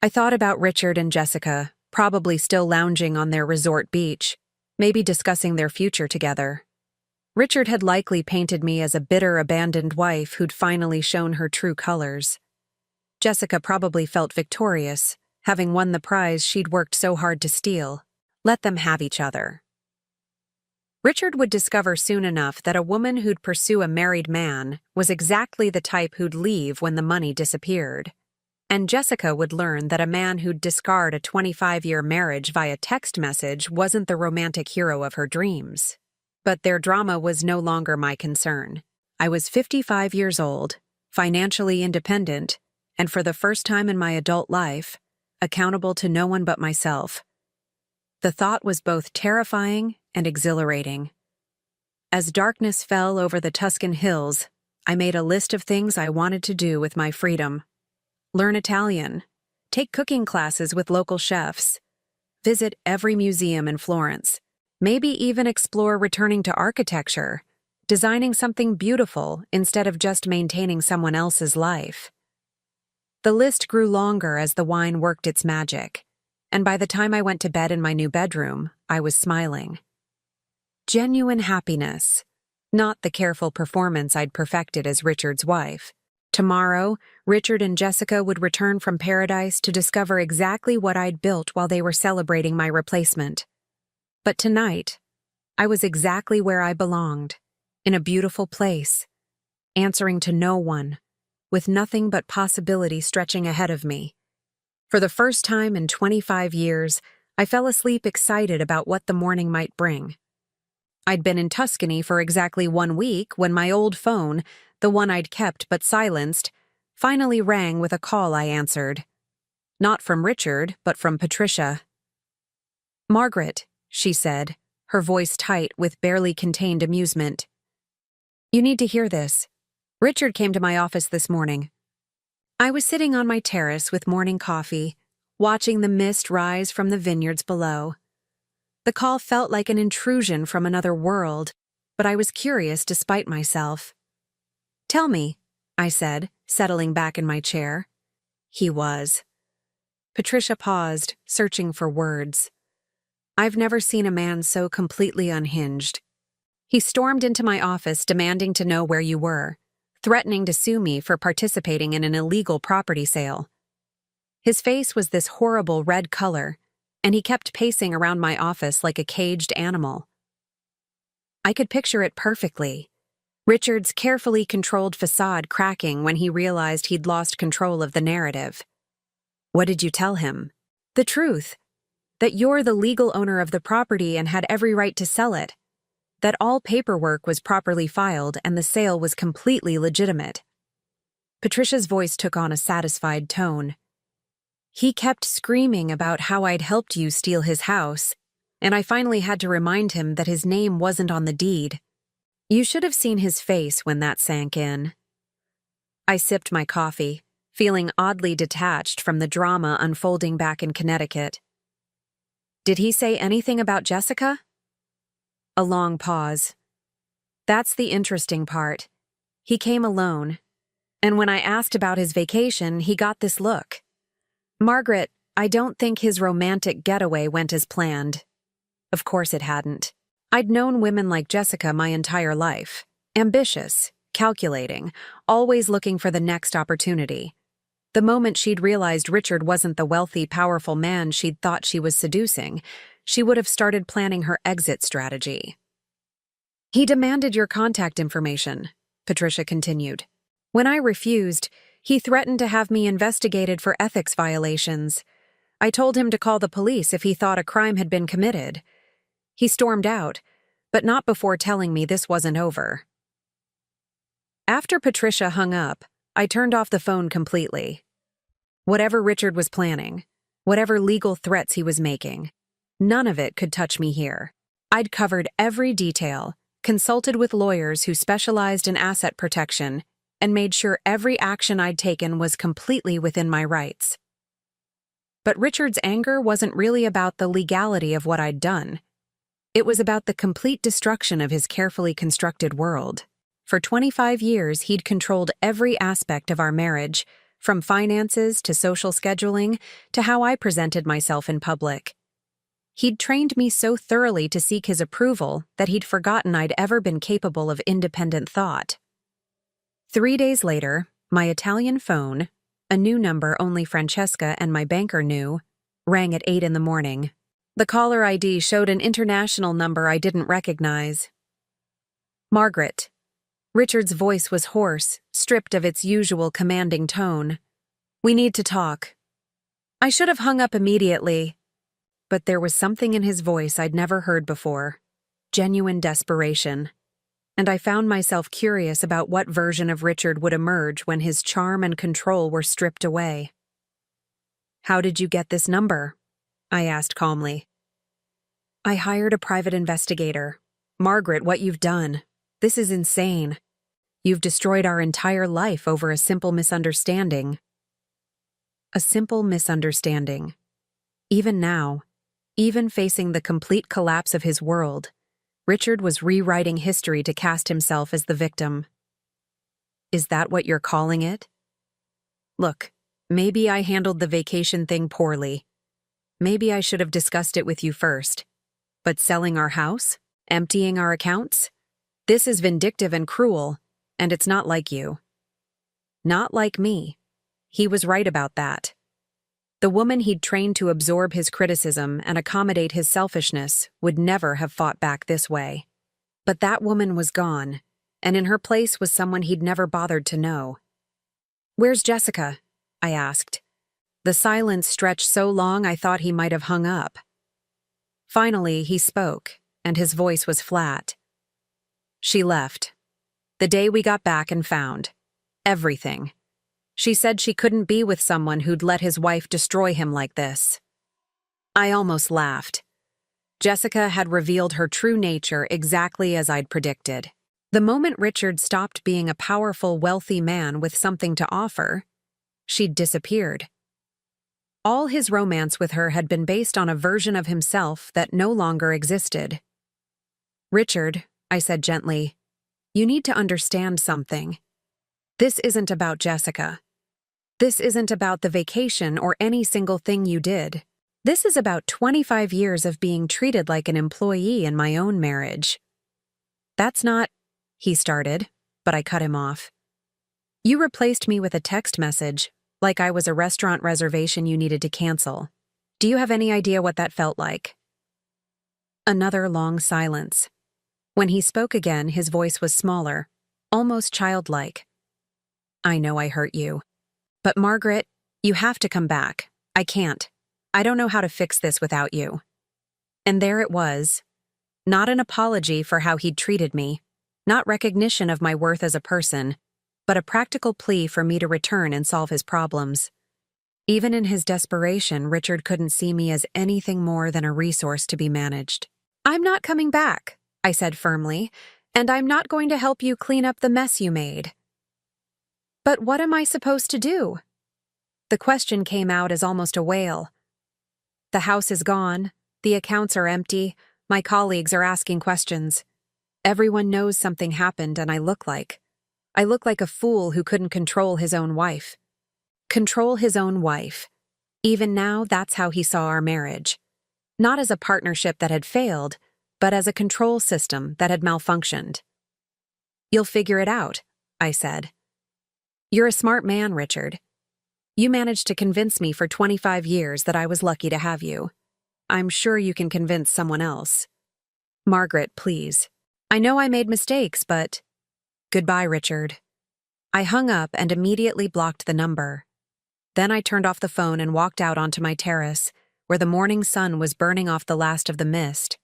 I thought about Richard and Jessica, probably still lounging on their resort beach, maybe discussing their future together. Richard had likely painted me as a bitter, abandoned wife who'd finally shown her true colors. Jessica probably felt victorious, having won the prize she'd worked so hard to steal. Let them have each other. Richard would discover soon enough that a woman who'd pursue a married man was exactly the type who'd leave when the money disappeared. And Jessica would learn that a man who'd discard a 25-year marriage via text message wasn't the romantic hero of her dreams. But their drama was no longer my concern. I was 55 years old, financially independent, and for the first time in my adult life, accountable to no one but myself. The thought was both terrifying and exhilarating. As darkness fell over the Tuscan hills, I made a list of things I wanted to do with my freedom. Learn Italian, take cooking classes with local chefs, visit every museum in Florence, maybe even explore returning to architecture, designing something beautiful instead of just maintaining someone else's life. The list grew longer as the wine worked its magic, and by the time I went to bed in my new bedroom, I was smiling. Genuine happiness, not the careful performance I'd perfected as Richard's wife. Tomorrow, Richard and Jessica would return from paradise to discover exactly what I'd built while they were celebrating my replacement. But tonight, I was exactly where I belonged, in a beautiful place, answering to no one, with nothing but possibility stretching ahead of me. For the first time in 25 years, I fell asleep excited about what the morning might bring. I'd been in Tuscany for exactly 1 week when my old phone, the one I'd kept but silenced, finally rang with a call I answered. Not from Richard, but from Patricia. "Margaret," she said, her voice tight with barely contained amusement. "You need to hear this. Richard came to my office this morning." I was sitting on my terrace with morning coffee, watching the mist rise from the vineyards below. The call felt like an intrusion from another world, but I was curious despite myself. "Tell me," I said, settling back in my chair. He was. Patricia paused, searching for words. I've never seen a man so completely unhinged. He stormed into my office demanding to know where you were, threatening to sue me for participating in an illegal property sale. His face was this horrible red color, and he kept pacing around my office like a caged animal. I could picture it perfectly. Richard's carefully controlled facade cracking when he realized he'd lost control of the narrative. What did you tell him? The truth. That you're the legal owner of the property and had every right to sell it. That all paperwork was properly filed and the sale was completely legitimate. Patricia's voice took on a satisfied tone. He kept screaming about how I'd helped you steal his house, and I finally had to remind him that his name wasn't on the deed. You should have seen his face when that sank in. I sipped my coffee, feeling oddly detached from the drama unfolding back in Connecticut. Did he say anything about Jessica? A long pause. That's the interesting part. He came alone, and when I asked about his vacation, he got this look. Margaret, I don't think his romantic getaway went as planned. Of course it hadn't. I'd known women like Jessica my entire life. Ambitious, calculating, always looking for the next opportunity. The moment she'd realized Richard wasn't the wealthy, powerful man she'd thought she was seducing, she would have started planning her exit strategy. He demanded your contact information, Patricia continued. When I refused, he threatened to have me investigated for ethics violations. I told him to call the police if he thought a crime had been committed. He stormed out, but not before telling me this wasn't over. After Patricia hung up, I turned off the phone completely. Whatever Richard was planning, whatever legal threats he was making, none of it could touch me here. I'd covered every detail, consulted with lawyers who specialized in asset protection, and made sure every action I'd taken was completely within my rights. But Richard's anger wasn't really about the legality of what I'd done. It was about the complete destruction of his carefully constructed world. For 25 years, he'd controlled every aspect of our marriage, from finances to social scheduling to how I presented myself in public. He'd trained me so thoroughly to seek his approval that he'd forgotten I'd ever been capable of independent thought. 3 days later, my Italian phone, a new number only Francesca and my banker knew, rang at 8 in the morning. The caller ID showed an international number I didn't recognize. Margaret. Richard's voice was hoarse, stripped of its usual commanding tone. We need to talk. I should have hung up immediately, but there was something in his voice I'd never heard before. Genuine desperation. And I found myself curious about what version of Richard would emerge when his charm and control were stripped away. How did you get this number? I asked calmly. I hired a private investigator. Margaret, what you've done. This is insane. You've destroyed our entire life over a simple misunderstanding. A simple misunderstanding. Even now, even facing the complete collapse of his world, Richard was rewriting history to cast himself as the victim. Is that what you're calling it? Look, maybe I handled the vacation thing poorly. Maybe I should have discussed it with you first. But selling our house? Emptying our accounts? This is vindictive and cruel, and it's not like you. Not like me. He was right about that. The woman he'd trained to absorb his criticism and accommodate his selfishness would never have fought back this way. But that woman was gone, and in her place was someone he'd never bothered to know. Where's Jessica? I asked. The silence stretched so long I thought he might have hung up. Finally, he spoke, and his voice was flat. She left. The day we got back and found everything. She said she couldn't be with someone who'd let his wife destroy him like this. I almost laughed. Jessica had revealed her true nature exactly as I'd predicted. The moment Richard stopped being a powerful, wealthy man with something to offer, she'd disappeared. All his romance with her had been based on a version of himself that no longer existed. Richard, I said gently, you need to understand something. This isn't about Jessica. This isn't about the vacation or any single thing you did. This is about 25 years of being treated like an employee in my own marriage. That's not, he started, but I cut him off. You replaced me with a text message, like I was a restaurant reservation you needed to cancel. Do you have any idea what that felt like?" Another long silence. When he spoke again, his voice was smaller, almost childlike. "I know I hurt you. But Margaret, you have to come back. I can't. I don't know how to fix this without you." And there it was. Not an apology for how he'd treated me, not recognition of my worth as a person, but a practical plea for me to return and solve his problems. Even in his desperation, Richard couldn't see me as anything more than a resource to be managed. "I'm not coming back," I said firmly, "and I'm not going to help you clean up the mess you made." "But what am I supposed to do?" The question came out as almost a wail. "The house is gone, the accounts are empty, my colleagues are asking questions. Everyone knows something happened, and I look like a fool who couldn't control his own wife." Control his own wife. Even now, that's how he saw our marriage. Not as a partnership that had failed, but as a control system that had malfunctioned. "You'll figure it out," I said. "You're a smart man, Richard. You managed to convince me for 25 years that I was lucky to have you. I'm sure you can convince someone else. Margaret, please. I know I made mistakes, but—" "Goodbye, Richard." I hung up and immediately blocked the number. Then I turned off the phone and walked out onto my terrace, where the morning sun was burning off the last of the mist.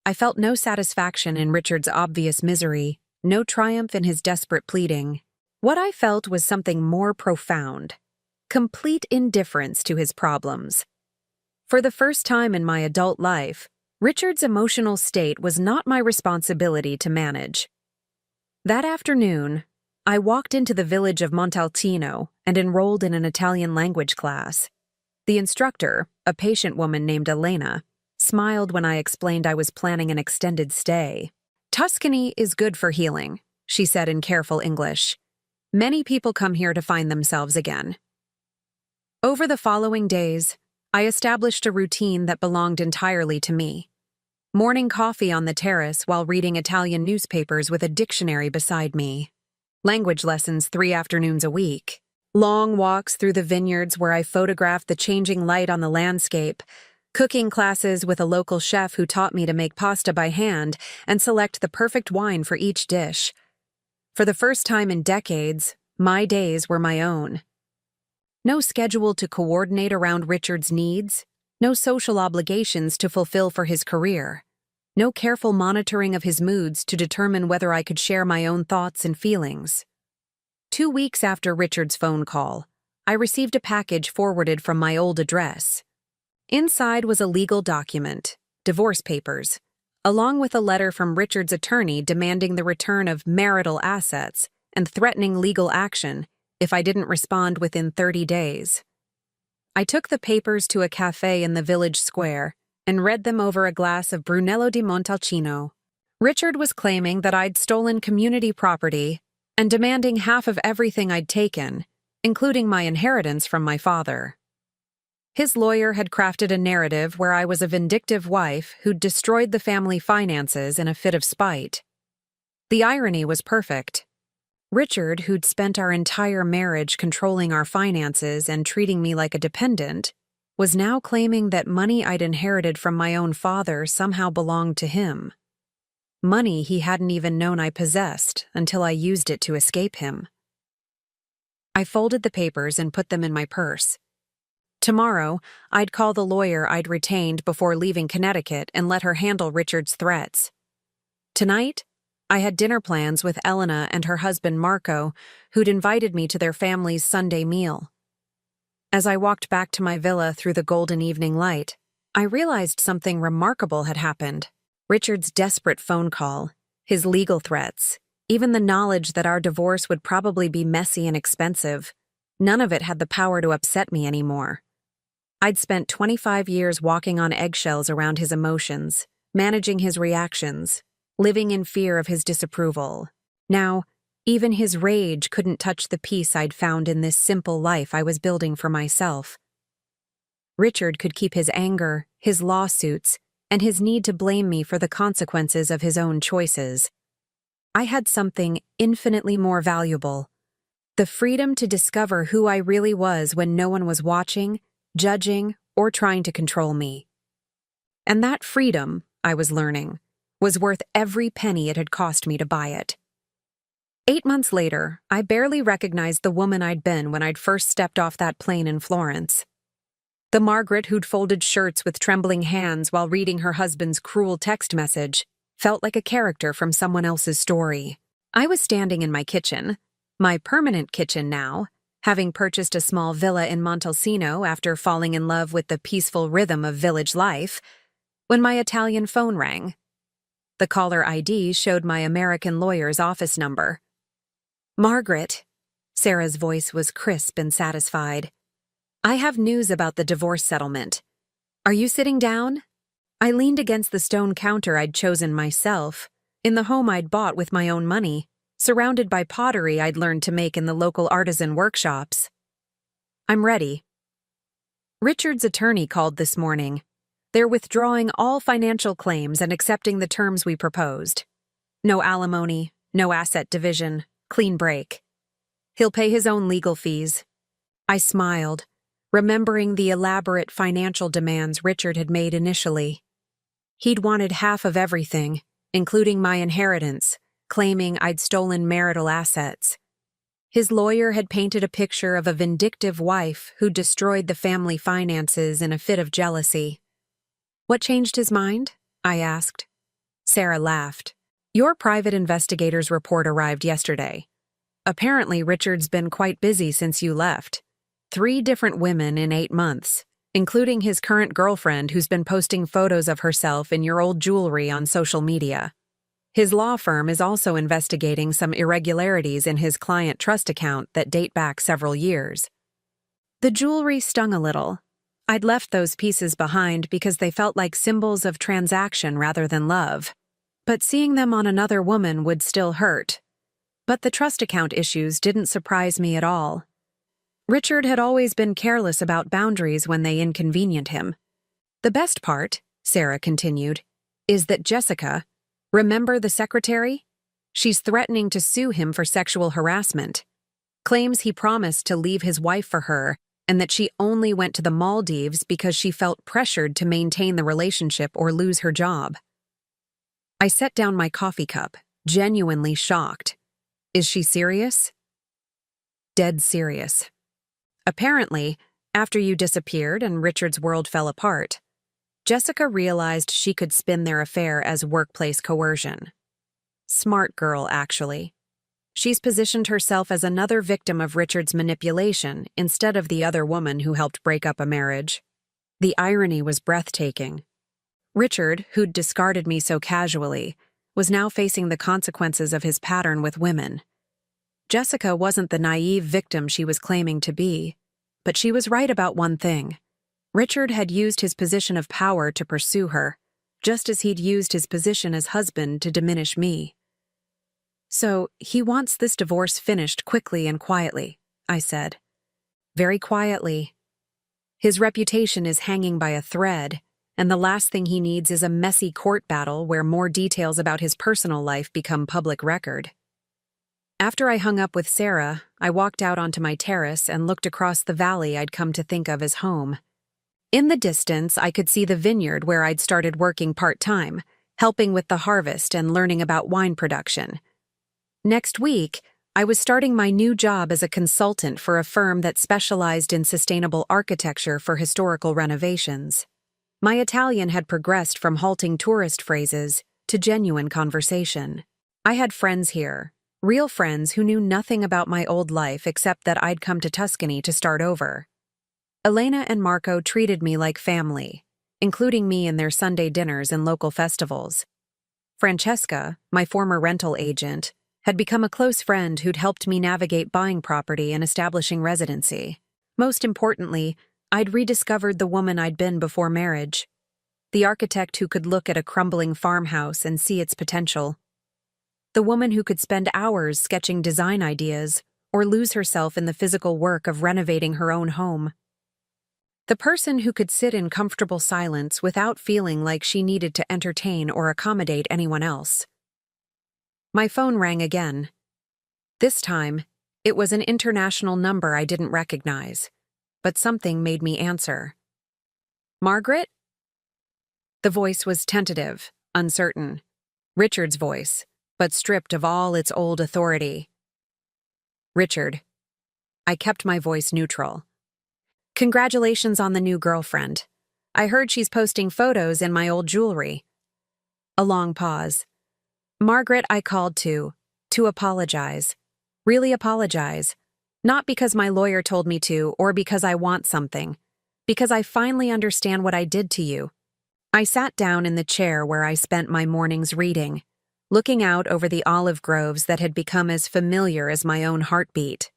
I felt no satisfaction in Richard's obvious misery, no triumph in his desperate pleading. What I felt was something more profound: complete indifference to his problems. For the first time in my adult life, Richard's emotional state was not my responsibility to manage. That afternoon, I walked into the village of Montalcino and enrolled in an Italian language class. The instructor, a patient woman named Elena, smiled when I explained I was planning an extended stay. "Tuscany is good for healing," she said in careful English. "Many people come here to find themselves again." Over the following days, I established a routine that belonged entirely to me. Morning coffee on the terrace while reading Italian newspapers with a dictionary beside me. Language lessons 3 afternoons a week. Long walks through the vineyards where I photographed the changing light on the landscape. Cooking classes with a local chef who taught me to make pasta by hand and select the perfect wine for each dish. For the first time in decades, my days were my own. No schedule to coordinate around Richard's needs, no social obligations to fulfill for his career, no careful monitoring of his moods to determine whether I could share my own thoughts and feelings. 2 weeks after Richard's phone call, I received a package forwarded from my old address. Inside was a legal document, divorce papers, along with a letter from Richard's attorney demanding the return of marital assets and threatening legal action if I didn't respond within 30 days. I took the papers to a cafe in the village square and read them over a glass of Brunello di Montalcino. Richard was claiming that I'd stolen community property and demanding half of everything I'd taken, including my inheritance from my father. His lawyer had crafted a narrative where I was a vindictive wife who'd destroyed the family finances in a fit of spite. The irony was perfect. Richard, who'd spent our entire marriage controlling our finances and treating me like a dependent, was now claiming that money I'd inherited from my own father somehow belonged to him. Money he hadn't even known I possessed until I used it to escape him. I folded the papers and put them in my purse. Tomorrow, I'd call the lawyer I'd retained before leaving Connecticut and let her handle Richard's threats. Tonight, I had dinner plans with Elena and her husband Marco, who'd invited me to their family's Sunday meal. As I walked back to my villa through the golden evening light, I realized something remarkable had happened. Richard's desperate phone call, his legal threats, even the knowledge that our divorce would probably be messy and expensive, none of it had the power to upset me anymore. I'd spent 25 years walking on eggshells around his emotions, managing his reactions, living in fear of his disapproval. Now, even his rage couldn't touch the peace I'd found in this simple life I was building for myself. Richard could keep his anger, his lawsuits, and his need to blame me for the consequences of his own choices. I had something infinitely more valuable: the freedom to discover who I really was when no one was watching, judging, or trying to control me. And that freedom, I was learning, was worth every penny it had cost me to buy it. 8 months later, I barely recognized the woman I'd been when I'd first stepped off that plane in Florence. The Margaret who'd folded shirts with trembling hands while reading her husband's cruel text message felt like a character from someone else's story. I was standing in my kitchen, my permanent kitchen now, having purchased a small villa in Montalcino after falling in love with the peaceful rhythm of village life, when my Italian phone rang. The caller ID showed my American lawyer's office number. "Margaret," Sarah's voice was crisp and satisfied. "I have news about the divorce settlement. Are you sitting down?" I leaned against the stone counter I'd chosen myself, in the home I'd bought with my own money, surrounded by pottery I'd learned to make in the local artisan workshops. "I'm ready." Richard's attorney called this morning. They're withdrawing all financial claims and accepting the terms we proposed. No alimony, no asset division, clean break. He'll pay his own legal fees. I smiled, remembering the elaborate financial demands Richard had made initially. He'd wanted half of everything, including my inheritance, claiming I'd stolen marital assets. His lawyer had painted a picture of a vindictive wife who destroyed the family finances in a fit of jealousy. "What changed his mind?" I asked. Sarah laughed. "Your private investigator's report arrived yesterday. Apparently, Richard's been quite busy since you left. 3 different women in 8 months, including his current girlfriend who's been posting photos of herself in your old jewelry on social media. His law firm is also investigating some irregularities in his client trust account that date back several years." The jewelry stung a little. I'd left those pieces behind because they felt like symbols of transaction rather than love. But seeing them on another woman would still hurt. But the trust account issues didn't surprise me at all. Richard had always been careless about boundaries when they inconvenient him. "The best part," Sarah continued, "is that Jessica, remember the secretary? She's threatening to sue him for sexual harassment. Claims he promised to leave his wife for her and that she only went to the Maldives because she felt pressured to maintain the relationship or lose her job." I set down my coffee cup, genuinely shocked. "Is she serious?" "Dead serious. Apparently, after you disappeared and Richard's world fell apart, Jessica realized she could spin their affair as workplace coercion. Smart girl, actually. She's positioned herself as another victim of Richard's manipulation instead of the other woman who helped break up a marriage. The irony was breathtaking. Richard, who'd discarded me so casually, was now facing the consequences of his pattern with women. Jessica wasn't the naive victim she was claiming to be, but she was right about one thing. Richard had used his position of power to pursue her, just as he'd used his position as husband to diminish me. "So, he wants this divorce finished quickly and quietly," I said. "Very quietly. His reputation is hanging by a thread, and the last thing he needs is a messy court battle where more details about his personal life become public record." After I hung up with Sarah, I walked out onto my terrace and looked across the valley I'd come to think of as home. In the distance, I could see the vineyard where I'd started working part-time, helping with the harvest and learning about wine production. Next week, I was starting my new job as a consultant for a firm that specialized in sustainable architecture for historical renovations. My Italian had progressed from halting tourist phrases to genuine conversation. I had friends here, real friends who knew nothing about my old life except that I'd come to Tuscany to start over. Elena and Marco treated me like family, including me in their Sunday dinners and local festivals. Francesca, my former rental agent, had become a close friend who'd helped me navigate buying property and establishing residency. Most importantly, I'd rediscovered the woman I'd been before marriage. The architect who could look at a crumbling farmhouse and see its potential. The woman who could spend hours sketching design ideas or lose herself in the physical work of renovating her own home. The person who could sit in comfortable silence without feeling like she needed to entertain or accommodate anyone else. My phone rang again. This time, it was an international number I didn't recognize, but something made me answer. Margaret? The voice was tentative, uncertain. Richard's voice, but stripped of all its old authority. Richard. I kept my voice neutral. Congratulations on the new girlfriend. I heard she's posting photos in my old jewelry. A long pause. Margaret, I called to apologize. Really apologize. Not because my lawyer told me to or because I want something. Because I finally understand what I did to you. I sat down in the chair where I spent my mornings reading, looking out over the olive groves that had become as familiar as my own heartbeat.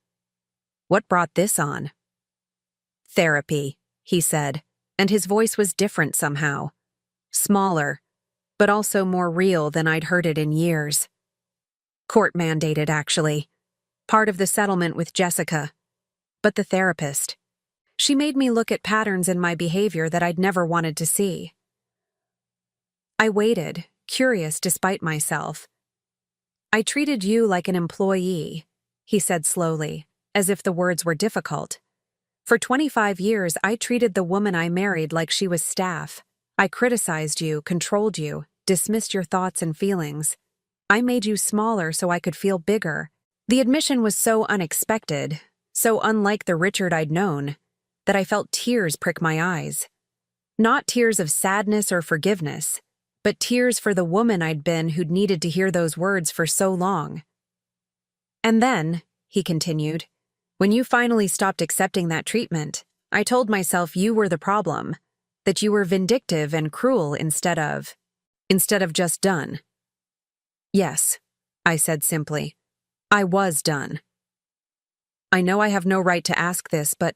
What brought this on? Therapy, he said, and his voice was different somehow. Smaller, but also more real than I'd heard it in years. Court-mandated, actually. Part of the settlement with Jessica. But the therapist. She made me look at patterns in my behavior that I'd never wanted to see. I waited, curious despite myself. I treated you like an employee, he said slowly, as if the words were difficult. For 25 years, I treated the woman I married like she was staff. I criticized you, controlled you, dismissed your thoughts and feelings. I made you smaller so I could feel bigger. The admission was so unexpected, so unlike the Richard I'd known, that I felt tears prick my eyes. Not tears of sadness or forgiveness, but tears for the woman I'd been who'd needed to hear those words for so long. And then, he continued, when you finally stopped accepting that treatment, I told myself you were the problem, that you were vindictive and cruel instead of just done. Yes, I said simply. I was done. I know I have no right to ask this, but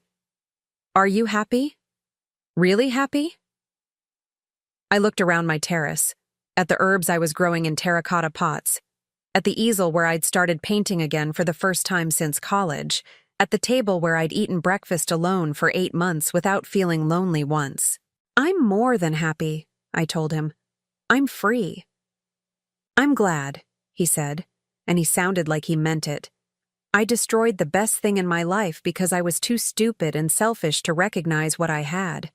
are you happy? Really happy? I looked around my terrace, at the herbs I was growing in terracotta pots, at the easel where I'd started painting again for the first time since college, at the table where I'd eaten breakfast alone for 8 months without feeling lonely once. I'm more than happy, I told him. I'm free. I'm glad, he said, and he sounded like he meant it. I destroyed the best thing in my life because I was too stupid and selfish to recognize what I had.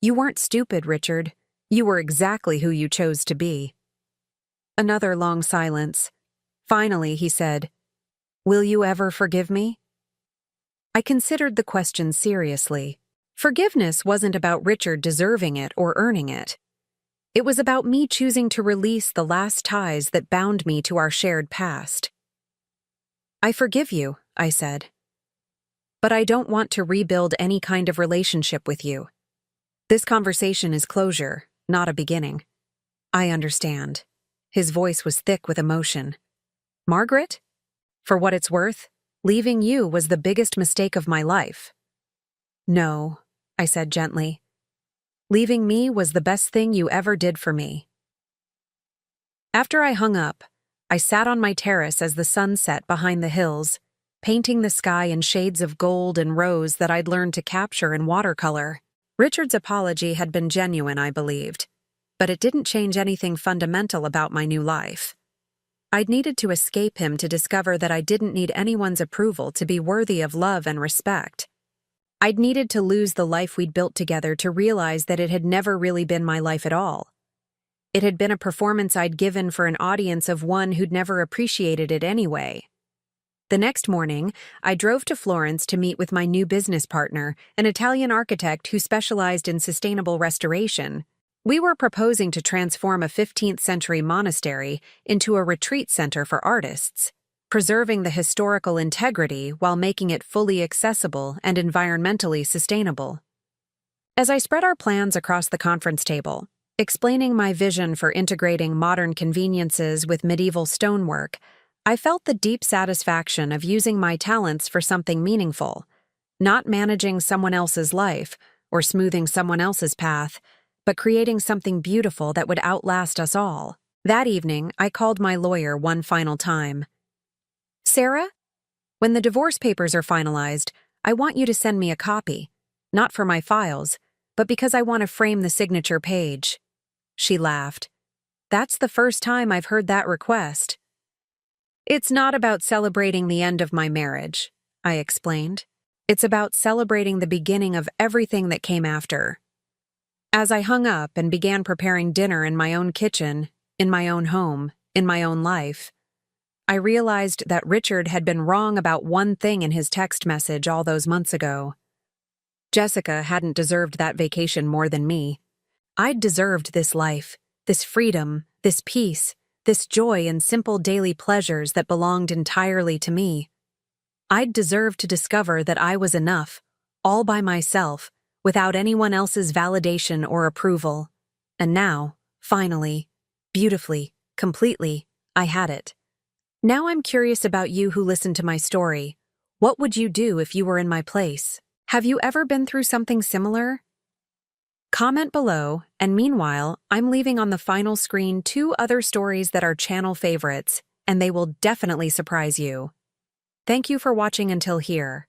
You weren't stupid, Richard. You were exactly who you chose to be. Another long silence. Finally, he said, Will you ever forgive me? I considered the question seriously. Forgiveness wasn't about Richard deserving it or earning it. It was about me choosing to release the last ties that bound me to our shared past. I forgive you, I said. But I don't want to rebuild any kind of relationship with you. This conversation is closure, not a beginning. I understand. His voice was thick with emotion. Margaret? For what it's worth, leaving you was the biggest mistake of my life. No, I said gently. Leaving me was the best thing you ever did for me. After I hung up, I sat on my terrace as the sun set behind the hills, painting the sky in shades of gold and rose that I'd learned to capture in watercolor. Richard's apology had been genuine, I believed, but it didn't change anything fundamental about my new life. I'd needed to escape him to discover that I didn't need anyone's approval to be worthy of love and respect. I'd needed to lose the life we'd built together to realize that it had never really been my life at all. It had been a performance I'd given for an audience of one who'd never appreciated it anyway. The next morning, I drove to Florence to meet with my new business partner, an Italian architect who specialized in sustainable restoration. We were proposing to transform a 15th-century monastery into a retreat center for artists, preserving the historical integrity while making it fully accessible and environmentally sustainable. As I spread our plans across the conference table, explaining my vision for integrating modern conveniences with medieval stonework, I felt the deep satisfaction of using my talents for something meaningful, not managing someone else's life or smoothing someone else's path, but creating something beautiful that would outlast us all. That evening, I called my lawyer one final time. Sarah, when the divorce papers are finalized, I want you to send me a copy, not for my files, but because I want to frame the signature page. She laughed. That's the first time I've heard that request. It's not about celebrating the end of my marriage, I explained. It's about celebrating the beginning of everything that came after. As I hung up and began preparing dinner in my own kitchen, in my own home, in my own life, I realized that Richard had been wrong about one thing in his text message all those months ago. Jessica hadn't deserved that vacation more than me. I'd deserved this life, this freedom, this peace, this joy in simple daily pleasures that belonged entirely to me. I'd deserved to discover that I was enough, all by myself, without anyone else's validation or approval. And now, finally, beautifully, completely, I had it. Now I'm curious about you who listened to my story. What would you do if you were in my place? Have you ever been through something similar? Comment below, and meanwhile, I'm leaving on the final screen 2 other stories that are channel favorites, and they will definitely surprise you. Thank you for watching until here.